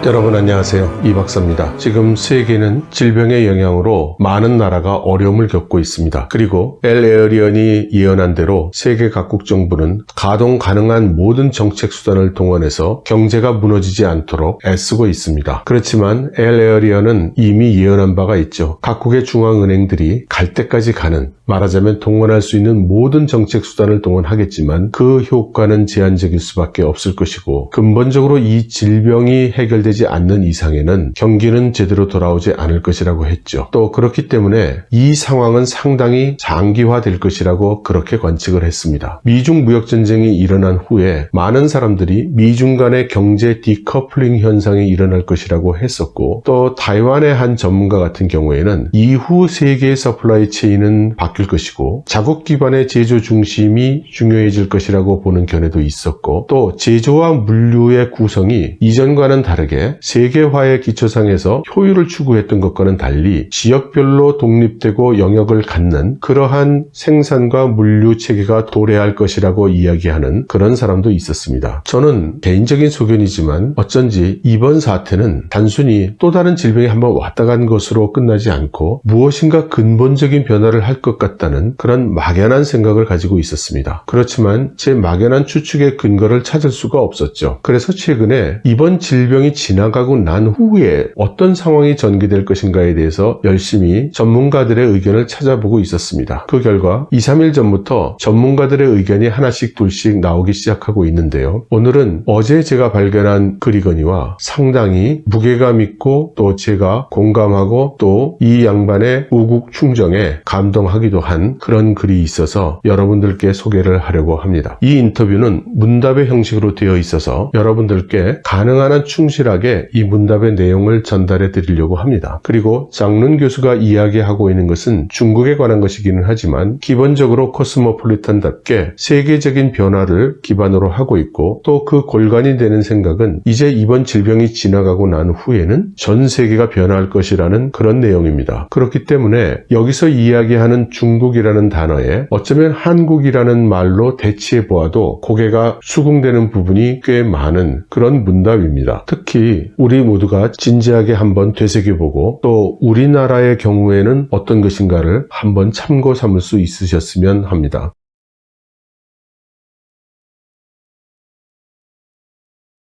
여러분 안녕하세요. 이 박사입니다. 지금 세계는 질병의 영향으로 많은 나라가 어려움을 겪고 있습니다. 그리고 엘 에어리언이 예언한 대로 세계 각국 정부는 가동 가능한 모든 정책 수단을 동원해서 경제가 무너지지 않도록 애쓰고 있습니다. 그렇지만 엘 에어리언은 이미 예언한 바가 있죠. 각국의 중앙은행들이 갈 때까지 가는, 말하자면 동원할 수 있는 모든 정책 수단을 동원하겠지만 그 효과는 제한적일 수밖에 없을 것이고, 근본적으로 이 질병이 해결되지 않는 이상에는 경기는 제대로 돌아오지 않을 것이라고 했죠. 또 그렇기 때문에 이 상황은 상당히 장기화될 것이라고 그렇게 관측을 했습니다. 미중 무역전쟁이 일어난 후에 많은 사람들이 미중 간의 경제 디커플링 현상이 일어날 것이라고 했었고, 또 타이완의 한 전문가 같은 경우에는 이후 세계의 서플라이 체인은 바뀔 것이고 자국 기반의 제조 중심이 중요해질 것이라고 보는 견해도 있었고, 또 제조와 물류의 구성이 이전과는 다르게 세계화의 기초상에서 효율을 추구했던 것과는 달리 지역별로 독립되고 영역을 갖는 그러한 생산과 물류 체계가 도래할 것이라고 이야기하는 그런 사람도 있었습니다. 저는 개인적인 소견이지만 어쩐지 이번 사태는 단순히 또 다른 질병이 한번 왔다 간 것으로 끝나지 않고 무엇인가 근본적인 변화를 할 것 같다는 그런 막연한 생각을 가지고 있었습니다. 그렇지만 제 막연한 추측의 근거를 찾을 수가 없었죠. 그래서 최근에 이번 질병이 지나가고 난 후에 어떤 상황이 전개될 것인가에 대해서 열심히 전문가들의 의견을 찾아보고 있었습니다. 그 결과 2, 3일 전부터 전문가들의 의견이 하나씩 둘씩 나오기 시작하고 있는데요. 오늘은 어제 제가 발견한 글이거니와 상당히 무게감 있고 또 제가 공감하고 또 이 양반의 우국 충정에 감동하기도 한 그런 글이 있어서 여러분들께 소개를 하려고 합니다. 이 인터뷰는 문답의 형식으로 되어 있어서 여러분들께 가능한 한 충실하게 이 문답의 내용을 전달해 드리려고 합니다. 그리고 장룬 교수가 이야기하고 있는 것은 중국에 관한 것이기는 하지만 기본적으로 코스모폴리탄답게 세계적인 변화를 기반으로 하고 있고, 또 그 골간이 되는 생각은 이제 이번 질병이 지나가고 난 후에는 전 세계가 변화할 것이라는 그런 내용입니다. 그렇기 때문에 여기서 이야기하는 중국이라는 단어에 어쩌면 한국이라는 말로 대치해 보아도 고개가 수긍되는 부분이 꽤 많은 그런 문답입니다. 특히 우리 모두가 진지하게 한번 되새겨보고 또 우리나라의 경우에는 어떤 것인가를 한번 참고 삼을 수 있으셨으면 합니다.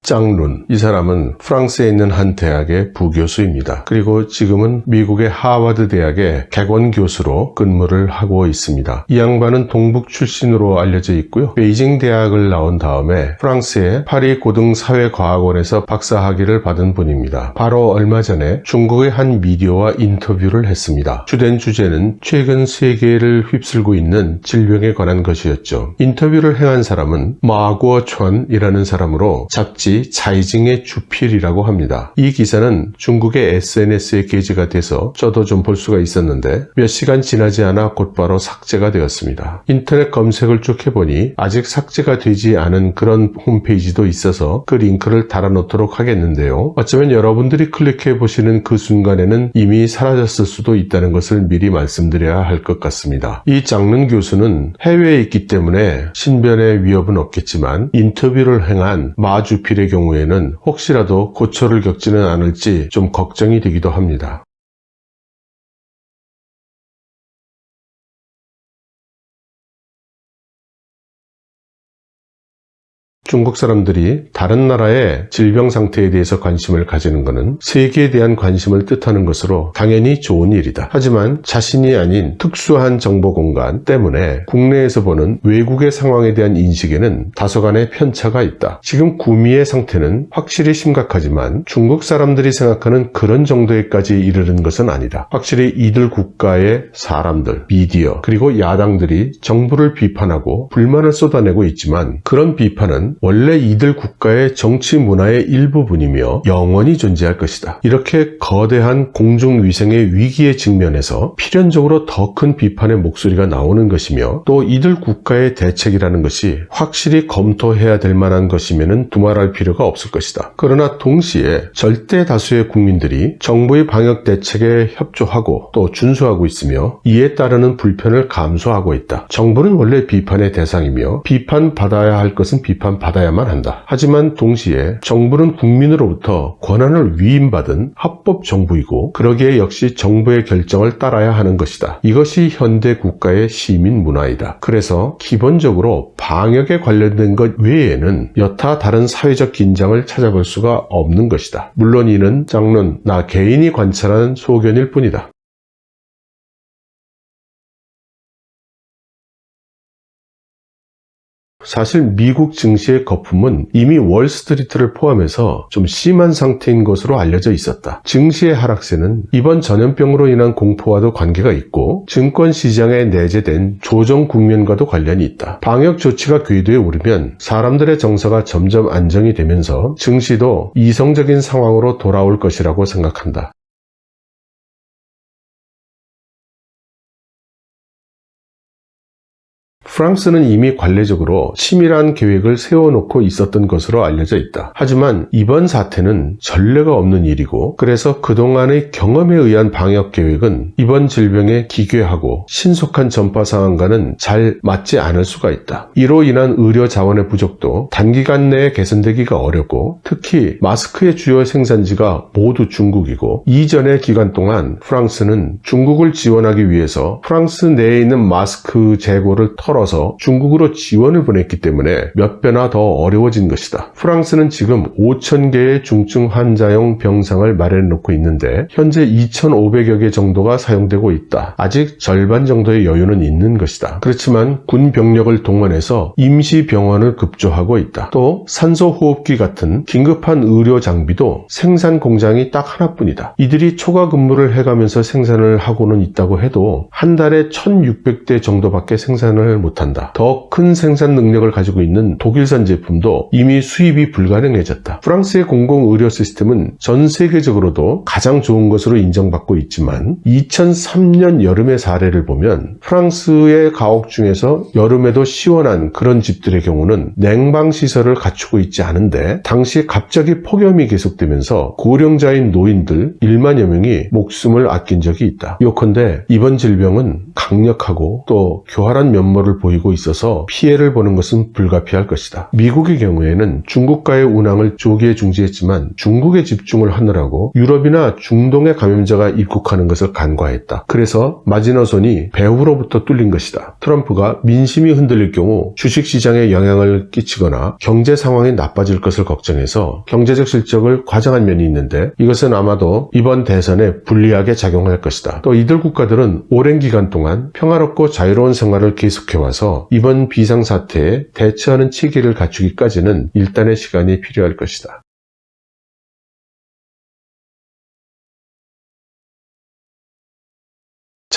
장룬, 이 사람은 프랑스에 있는 한 대학의 부교수입니다. 그리고 지금은 미국의 하버드 대학의 객원 교수로 근무를 하고 있습니다. 이 양반은 동북 출신으로 알려져 있고요. 베이징 대학을 나온 다음에 프랑스의 파리 고등사회과학원에서 박사학위를 받은 분입니다. 바로 얼마 전에 중국의 한 미디어와 인터뷰를 했습니다. 주된 주제는 최근 세계를 휩쓸고 있는 질병에 관한 것이었죠. 인터뷰를 행한 사람은 마구어천이라는 사람으로 잡지 차이징의 주필이라고 합니다. 이 기사는 중국의 SNS에 게재가 돼서 저도 좀 볼 수가 있었는데 몇 시간 지나지 않아 곧바로 삭제가 되었습니다. 인터넷 검색을 쭉 해보니 아직 삭제가 되지 않은 그런 홈페이지도 있어서 그 링크를 달아놓도록 하겠는데요. 어쩌면 여러분들이 클릭해보시는 그 순간에는 이미 사라졌을 수도 있다는 것을 미리 말씀드려야 할 것 같습니다. 이 장룬 교수는 해외에 있기 때문에 신변의 위협은 없겠지만 인터뷰를 행한 마 주필의 경우에는 혹시라도 고초를 겪지는 않을지 좀 걱정이 되기도 합니다. 중국 사람들이 다른 나라의 질병 상태에 대해서 관심을 가지는 것은 세계에 대한 관심을 뜻하는 것으로 당연히 좋은 일이다. 하지만 자신이 아닌 특수한 정보 공간 때문에 국내에서 보는 외국의 상황에 대한 인식에는 다소간의 편차가 있다. 지금 구미의 상태는 확실히 심각하지만 중국 사람들이 생각하는 그런 정도에까지 이르는 것은 아니다. 확실히 이들 국가의 사람들, 미디어, 그리고 야당들이 정부를 비판하고 불만을 쏟아내고 있지만 그런 비판은 원래 이들 국가의 정치 문화의 일부분이며 영원히 존재할 것이다. 이렇게 거대한 공중위생의 위기에 직면해서 필연적으로 더 큰 비판의 목소리가 나오는 것이며, 또 이들 국가의 대책이라는 것이 확실히 검토해야 될 만한 것이면 두말할 필요가 없을 것이다. 그러나 동시에 절대 다수의 국민들이 정부의 방역 대책에 협조하고 또 준수하고 있으며 이에 따르는 불편을 감수하고 있다. 정부는 원래 비판의 대상이며 비판받아야 할 것은 비판받아야 받아야만 한다. 하지만 동시에 정부는 국민으로부터 권한을 위임받은 합법 정부이고 그러기에 역시 정부의 결정을 따라야 하는 것이다. 이것이 현대 국가의 시민 문화이다. 그래서 기본적으로 방역에 관련된 것 외에는 여타 다른 사회적 긴장을 찾아볼 수가 없는 것이다. 물론 이는 장론, 나 개인이 관찰한 소견일 뿐이다. 사실 미국 증시의 거품은 이미 월스트리트를 포함해서 좀 심한 상태인 것으로 알려져 있었다. 증시의 하락세는 이번 전염병으로 인한 공포와도 관계가 있고 증권 시장에 내재된 조정 국면과도 관련이 있다. 방역 조치가 궤도에 오르면 사람들의 정서가 점점 안정이 되면서 증시도 이성적인 상황으로 돌아올 것이라고 생각한다. 프랑스는 이미 관례적으로 치밀한 계획을 세워놓고 있었던 것으로 알려져 있다. 하지만 이번 사태는 전례가 없는 일이고 그래서 그동안의 경험에 의한 방역 계획은 이번 질병에 기괴하고 신속한 전파 상황과는 잘 맞지 않을 수가 있다. 이로 인한 의료 자원의 부족도 단기간 내에 개선되기가 어렵고 특히 마스크의 주요 생산지가 모두 중국이고 이전의 기간 동안 프랑스는 중국을 지원하기 위해서 프랑스 내에 있는 마스크 재고를 털어서 중국으로 지원을 보냈기 때문에 몇 배나 더 어려워진 것이다. 프랑스는 지금 5,000개의 중증 환자용 병상을 마련해 놓고 있는데 현재 2,500여 개 정도가 사용되고 있다. 아직 절반 정도의 여유는 있는 것이다. 그렇지만 군 병력을 동원해서 임시 병원을 급조하고 있다. 또 산소호흡기 같은 긴급한 의료 장비도 생산 공장이 딱 하나뿐이다. 이들이 초과 근무를 해가면서 생산을 하고는 있다고 해도 한 달에 1,600대 정도밖에 생산을 못한다. 더 큰 생산 능력을 가지고 있는 독일산 제품도 이미 수입이 불가능해졌다. 프랑스의 공공의료 시스템은 전 세계적으로도 가장 좋은 것으로 인정받고 있지만 2003년 여름의 사례를 보면 프랑스의 가옥 중에서 여름에도 시원한 그런 집들의 경우는 냉방시설을 갖추고 있지 않은데 당시 갑자기 폭염이 계속되면서 고령자인 노인들 1만여 명이 목숨을 아낀 적이 있다. 요컨대 이번 질병은 강력하고 또 교활한 면모를 보이고 있어서 피해를 보는 것은 불가피할 것이다. 미국의 경우에는 중국과의 운항을 조기에 중지했지만 중국에 집중을 하느라고 유럽이나 중동의 감염자가 입국하는 것을 간과했다. 그래서 마지노선이 배후로부터 뚫린 것이다. 트럼프가 민심이 흔들릴 경우 주식시장에 영향을 끼치거나 경제 상황이 나빠질 것을 걱정해서 경제적 실적을 과장한 면이 있는데 이것은 아마도 이번 대선에 불리하게 작용할 것이다. 또 이들 국가들은 오랜 기간 동안 평화롭고 자유로운 생활을 계속해와서 이번 비상사태에 대처하는 체계를 갖추기까지는 일단의 시간이 필요할 것이다.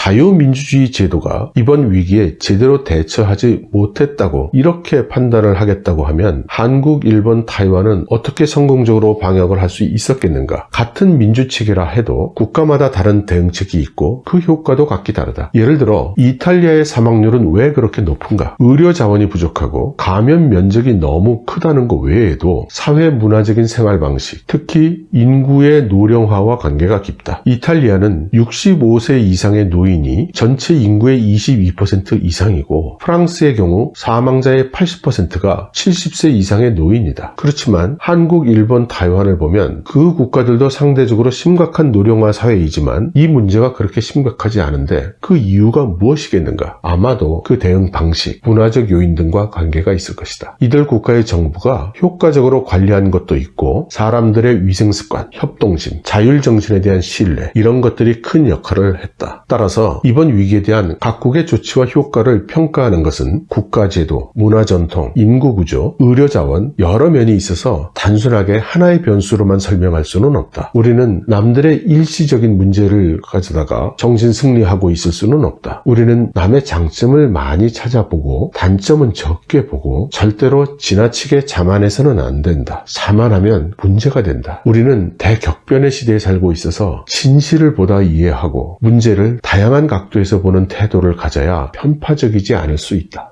자유민주주의 제도가 이번 위기에 제대로 대처하지 못했다고 이렇게 판단을 하겠다고 하면 한국, 일본, 타이완은 어떻게 성공적으로 방역을 할 수 있었겠는가? 같은 민주체계라 해도 국가마다 다른 대응책이 있고 그 효과도 각기 다르다. 예를 들어 이탈리아의 사망률은 왜 그렇게 높은가? 의료 자원이 부족하고 감염 면적이 너무 크다는 것 외에도 사회 문화적인 생활 방식, 특히 인구의 노령화와 관계가 깊다. 이탈리아는 65세 이상의 노인이 전체 인구의 22% 이상이고 프랑스의 경우 사망자의 80%가 70세 이상의 노인이다. 그렇지만 한국, 일본, 타이완을 보면 그 국가들도 상대적으로 심각한 노령화 사회이지만 이 문제가 그렇게 심각하지 않은데 그 이유가 무엇이겠는가? 아마도 그 대응 방식, 문화적 요인 등과 관계가 있을 것이다. 이들 국가의 정부가 효과적으로 관리한 것도 있고 사람들의 위생습관, 협동심, 자율정신에 대한 신뢰 이런 것들이 큰 역할을 했다. 따라서 이번 위기에 대한 각국의 조치와 효과를 평가하는 것은 국가제도, 문화전통, 인구구조, 의료자원 여러 면이 있어서 단순하게 하나의 변수로만 설명할 수는 없다. 우리는 남들의 일시적인 문제를 가져다가 정신승리하고 있을 수는 없다. 우리는 남의 장점을 많이 찾아보고 단점은 적게 보고 절대로 지나치게 자만해서는 안 된다. 자만하면 문제가 된다. 우리는 대격변의 시대에 살고 있어서 진실을 보다 이해하고 문제를 다양한 각도에서 보는 태도를 가져야 편파적이지 않을 수 있다.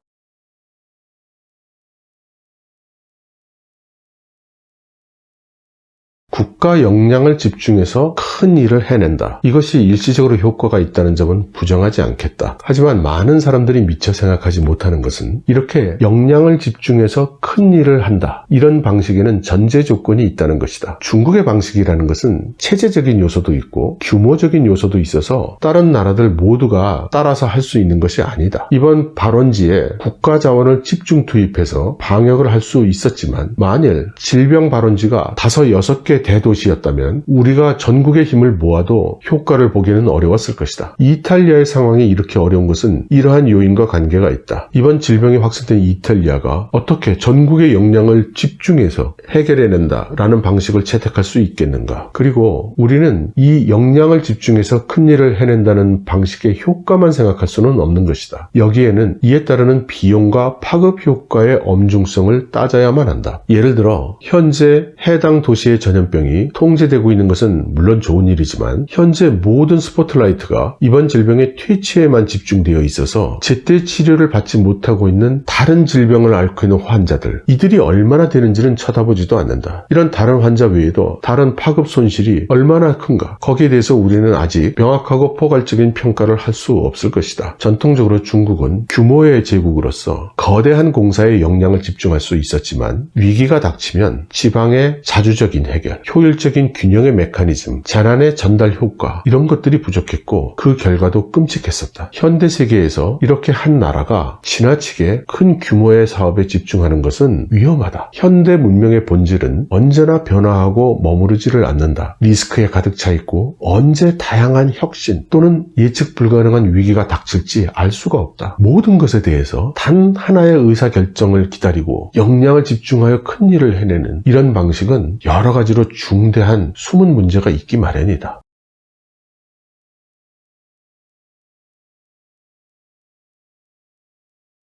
국가 역량을 집중해서 큰 일을 해낸다. 이것이 일시적으로 효과가 있다는 점은 부정하지 않겠다. 하지만 많은 사람들이 미처 생각하지 못하는 것은 이렇게 역량을 집중해서 큰 일을 한다. 이런 방식에는 전제 조건이 있다는 것이다. 중국의 방식이라는 것은 체제적인 요소도 있고 규모적인 요소도 있어서 다른 나라들 모두가 따라서 할 수 있는 것이 아니다. 이번 발원지에 국가 자원을 집중 투입해서 방역을 할 수 있었지만 만일 질병 발원지가 5, 6개 대도시였다면 우리가 전국의 힘을 모아도 효과를 보기는 어려웠을 것이다. 이탈리아의 상황이 이렇게 어려운 것은 이러한 요인과 관계가 있다. 이번 질병이 확산된 이탈리아가 어떻게 전국의 역량을 집중해서 해결해낸다라는 방식을 채택할 수 있겠는가? 그리고 우리는 이 역량을 집중해서 큰 일을 해낸다는 방식의 효과만 생각할 수는 없는 것이다. 여기에는 이에 따르는 비용과 파급 효과의 엄중성을 따져야만 한다. 예를 들어 현재 해당 도시의 전염병이 통제되고 있는 것은 물론 좋은 일이지만 현재 모든 스포트라이트가 이번 질병의 퇴치에만 집중되어 있어서 제때 치료를 받지 못하고 있는 다른 질병을 앓고 있는 환자들, 이들이 얼마나 되는지는 쳐다보지도 않는다. 이런 다른 환자 외에도 다른 파급 손실이 얼마나 큰가, 거기에 대해서 우리는 아직 명확하고 포괄적인 평가를 할 수 없을 것이다. 전통적으로 중국은 규모의 제국으로서 거대한 공사에 역량을 집중할 수 있었지만 위기가 닥치면 지방의 자주적인 해결, 효율적인 균형의 메커니즘, 재난의 전달 효과, 이런 것들이 부족했고 그 결과도 끔찍했었다. 현대 세계에서 이렇게 한 나라가 지나치게 큰 규모의 사업에 집중하는 것은 위험하다. 현대 문명의 본질은 언제나 변화하고 머무르지를 않는다. 리스크에 가득 차 있고 언제 다양한 혁신 또는 예측 불가능한 위기가 닥칠지 알 수가 없다. 모든 것에 대해서 단 하나의 의사결정을 기다리고 역량을 집중하여 큰 일을 해내는 이런 방식은 여러 가지로 중대한 숨은 문제가 있기 마련이다.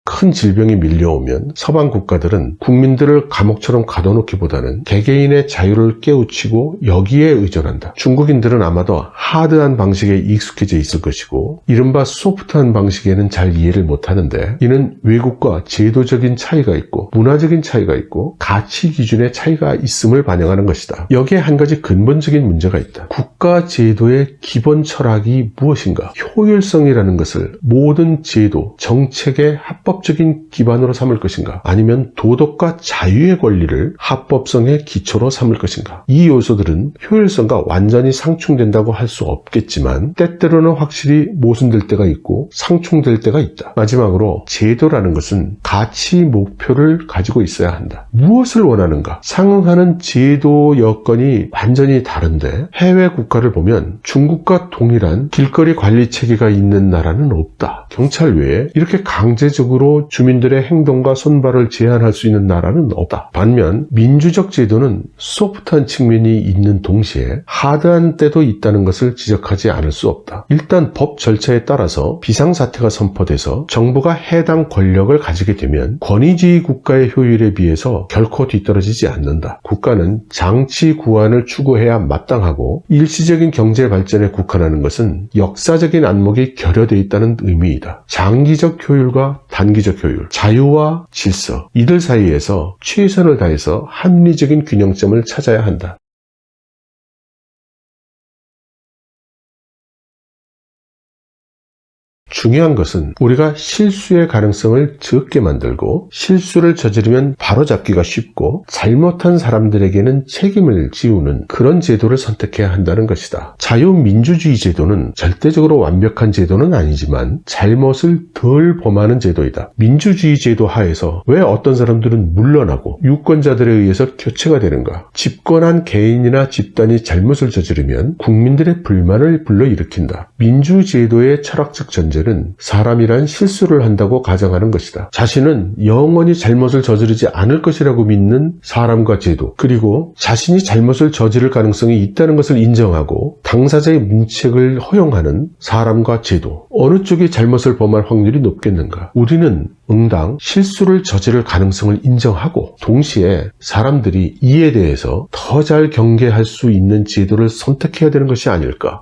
큰 질병이 밀려오면 서방 국가들은 국민들을 감옥처럼 가둬놓기보다는 개개인의 자유를 깨우치고 여기에 의존한다. 중국인들은 아마도 하드한 방식에 익숙해져 있을 것이고 이른바 소프트한 방식에는 잘 이해를 못하는데 이는 외국과 제도적인 차이가 있고 문화적인 차이가 있고 가치 기준의 차이가 있음을 반영하는 것이다. 여기에 한 가지 근본적인 문제가 있다. 국가 제도의 기본 철학이 무엇인가? 효율성이라는 것을 모든 제도, 정책의 합법적인 기반으로 삼을 것인가? 아니면 도덕과 자유의 권리를 합법성의 기초로 삼을 것인가? 이 요소들은 효율성과 완전히 상충된다고 할 수 없겠지만 때때로는 확실히 모순될 때가 있고 상충될 때가 있다. 마지막으로 제도라는 것은 가치 목표를 가지고 있어야 한다. 무엇을 원하는가? 상응하는 제도 여건이 완전히 다른데 해외 국가를 보면 중국과 동일한 길거리 관리 체계가 있는 나라는 없다. 경찰 외에 이렇게 강제적으로 주민들의 행동과 손발을 제한할 수 있는 나라는 없다. 반면 민주적 제도는 소프트한 측면이 있는 동시에 하드한 때도 있다는 것을 지적하지 않을 수 없다. 일단 법 절차에 따라서 비상사태가 선포돼서 정부가 해당 권력을 가지게 되면 권위주의 국가의 효율에 비해서 결코 뒤떨어지지 않는다. 국가는 장치 구안을 추구해야 마땅하고 일시적인 경제 발전에 국한하는 것은 역사적인 안목이 결여되어 있다는 의미이다. 장기적 효율과 단기적 효율, 자유와 질서, 이들 사이에서 최선을 다해서 합리적인 균형점을 찾아야 한다. 중요한 것은 우리가 실수의 가능성을 적게 만들고 실수를 저지르면 바로잡기가 쉽고 잘못한 사람들에게는 책임을 지우는 그런 제도를 선택해야 한다는 것이다. 자유민주주의 제도는 절대적으로 완벽한 제도는 아니지만 잘못을 덜 범하는 제도이다. 민주주의 제도 하에서 왜 어떤 사람들은 물러나고 유권자들에 의해서 교체가 되는가? 집권한 개인이나 집단이 잘못을 저지르면 국민들의 불만을 불러일으킨다. 민주제도의 철학적 전제는 사람이란 실수를 한다고 가정하는 것이다. 자신은 영원히 잘못을 저지르지 않을 것이라고 믿는 사람과 제도, 그리고 자신이 잘못을 저지를 가능성이 있다는 것을 인정하고 당사자의 문책을 허용하는 사람과 제도, 어느 쪽이 잘못을 범할 확률이 높겠는가? 우리는 응당 실수를 저지를 가능성을 인정하고 동시에 사람들이 이에 대해서 더 잘 경계할 수 있는 제도를 선택해야 되는 것이 아닐까?